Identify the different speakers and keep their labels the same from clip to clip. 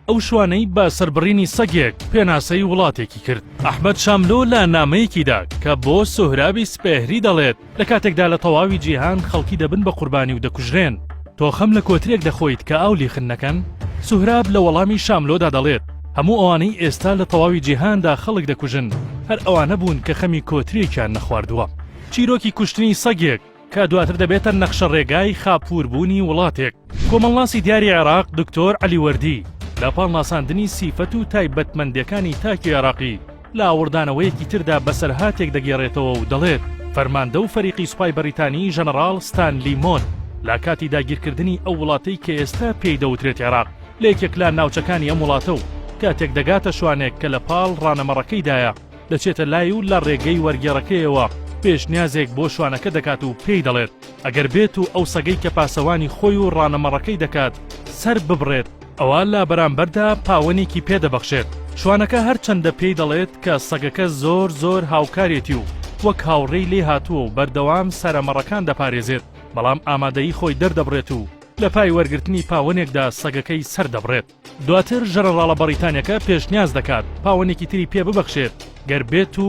Speaker 1: ئەو شوانەی بە سەربڕینی سەگێک پێناسەی وڵاتێکی کرد. ئەحمەد شاملۆ لە نامەیەکیدا کە بۆ سۆهرابی سپێهری دەڵێت لە کاتێکدا لە تەواوی جیهان خەڵکی دەبن بە قوربانی و دەکوژرێن تۆ خەم لە کۆترێک دەخۆیت کە ئاو لیخن نەکەن. سۆهراب لە وەڵامی شاملۆدا دەڵێت هەموو ئەوانەی ئێستا لە تەواوی جیهاندا خەڵک دەکوژن هەر ئەوانە بوون کە خەمی کۆترێکیان نەخواردووە. چیرۆکی کوشتنی سەگێک کە دواتر دەبێتە نەخشە ڕێگای خاپووربوونی وڵاتێک. کۆمەڵناسی دیاری عێراق دکتۆر عەلی وەردی لە پاڵناساندنی سیفەت و تایبەتمەندیەکانی تاکی عێراقی لە ئاوردانەوەیەکی تردا بەسەرهاتێک دەگێڕێتەوە و دەڵێت فەرماندە و فەریقی سوپای بەریتانی ژەنەڕاڵ ستانلی مۆن لە کاتی داگیرکردنی ئەو وڵاتەی کە ئێستا پێی دەوترێت عێراق لە یەکێک لە ناوچەکانی ئەم وڵاتە و کاتێک دەگاتە شوانێک کە لە پاڵ ڕانەمەڕەکەیدایە دەچێتە لای و لە ڕێگەی وەرگێڕەکەیەوە پێشنیازێک بۆ شوانەکە دەکات و پێی دەڵێت ئەگەر بێت و ئەو سەگەی کە پاسەوانی خۆی و ڕانەمەڕەکەی دەکات سەر ببڕێت ئەوە لە بەرامبەردا پاوەنێکی پێدەبەخشێت. شوانەکە هەرچەندە پێی دەڵێت کە سەگەکە زۆر هاوکارێتی و وەک هاوڕێی لێ هاتووە و بەردەوام سەرەمەڕەکان دەپارێزێت بەڵام ئامادەیی خۆی دەردەبڕێت و لە پای وەرگرتنی پاوەنێکدا سەگەکەی سەر دەبڕێت. دواتر ژەنەڕاڵە بەریتانیەکە پێشنیاز دەکات پاوەنێکی تری پێ ببەخشێت گەر بێت و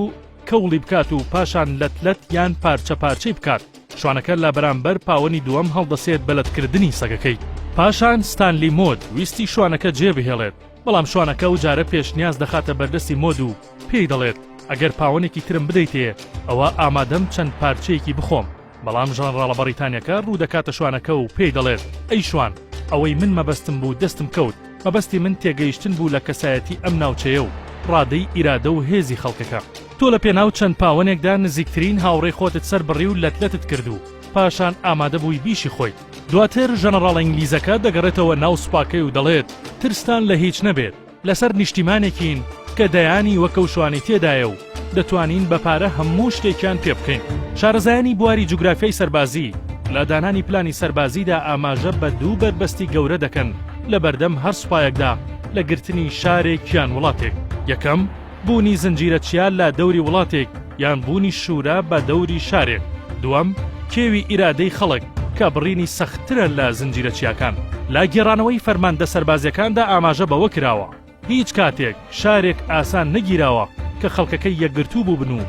Speaker 1: کەوڵی بکات و پاشان لەت یان پارچە پارچەی بکات. شوانەکە لە بەرامبەر پاوەنی دووەم هەڵدەسێت بەلەتکردنی سەگەکەی. پاشان ستانلی مۆد ویستی شوانەکە جێبهێڵێت بەڵام شوانەکە و جارە پێشنیاز دەخاتە بەردەستی مۆد و پێی دەڵێت ئەگەر پاوەنێکی ترم بدەیتێ ئەوە ئامادەم چەند پارچەیەکی بخۆم. بەڵام ژەنەڕاڵە بەریتانیەکە ڕوو دەکاتە شوانەکە و پێی دەڵێت ئەی شوان ئەوەی من مەبەستم بوو دەستم کەوت مەبەستی من تێگەیشتن بوو لە کەسایەتی ئەم ناوچەیە و ڕادەی ئیرادە و هێزی خەڵکەکە. تۆ لە پێناو چەند پاوەنێکدا نزیکترین هاوڕێی خۆتت سەر بڕی و لەتلەتت کردو پاشان ئامادە بووی بیشی خۆیت. دواتر ژەنەڕاڵ ئینگلیزەکە دەگەڕێتەوە ناو سوپاکەی و دەڵێت ترستان لە هیچ نەبێت لەسەر نیشتیمانێکین کە دەیانی وەکەو شوانی تێدایە و دەتوانین بە پارە هەموو شتێکیان پێ بکەین. شارەزایانی بواری جوگرافیای سەربازی لە دانانی پلانی سەربازیدا ئاماژە بە دوو بەربەستی گەورە دەکەن لە بەردەم هەر سوپایەکدا لە گرتنی شارێک یان وڵاتێک. یەکەم بوونی زنجیرە چیال لە دەوری وڵاتێک یان بوونی شورا بە دەوری شارێک. دووەم کێوی ئیرادەی خەڵک کە بڕینی سەختترە لە زنجیرە چیاکان. لا گێڕانەوەی فەرماندە سەربازیەکاندا ئاماژە بەوە کراوە هیچ کاتێک شارێک ئاسان نەگیراوە کە خەڵکەکەی یەکگرتوو بوو بن و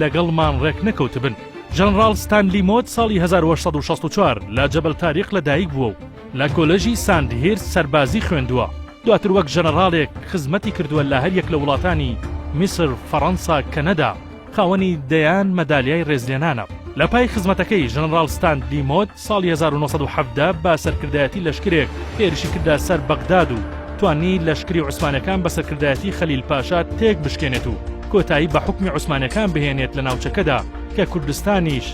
Speaker 1: لەگەڵمان ڕێک نەکەوت بن. ژەنەڕاڵ ستانلی مۆد ساڵی 1864 لە جەبەل تاریخ لەدایک بووە و لە کۆلێژی ساندهێرس سەربازی خوێندووە. دواتر وەک ژەنەڕاڵێک خزمەتی کردووە لە هەر یەک لە وڵاتانی میسر، فەڕەنسا، کەنەدا. خاوەنی دەیان مەدالیای ڕێزلێنانە. لە پای خزمەتەکەی ژەنەڕاڵ ستانلی مۆد ساڵی 1970 با سەرکردایەتی لەشکرێک هێرشی کردا سەر بەغداد و توانی لەشکری عوسمانیەکان بە سەرکردایەتی خەلیل پاشا تێک بشکێنێت و کۆتایی بە حکمی عوسمانیەکان بهێنێت لە ناوچەکەدا کە کوردستانیش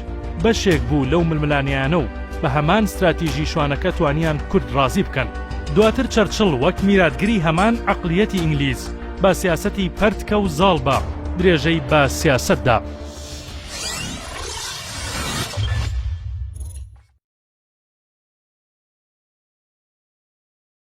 Speaker 1: بەشێک بوو لەو ململانیانە و بە هەمان استراتیژی شوانەکە توانیان کورد ڕازی بکەن. دواتر چەرچڵ وەک میراتگری هەمان عەقلیەتی ئینگلیز با سیاسەتی پەرتکە و زاڵ بە درێژەی بە سیاسەتدا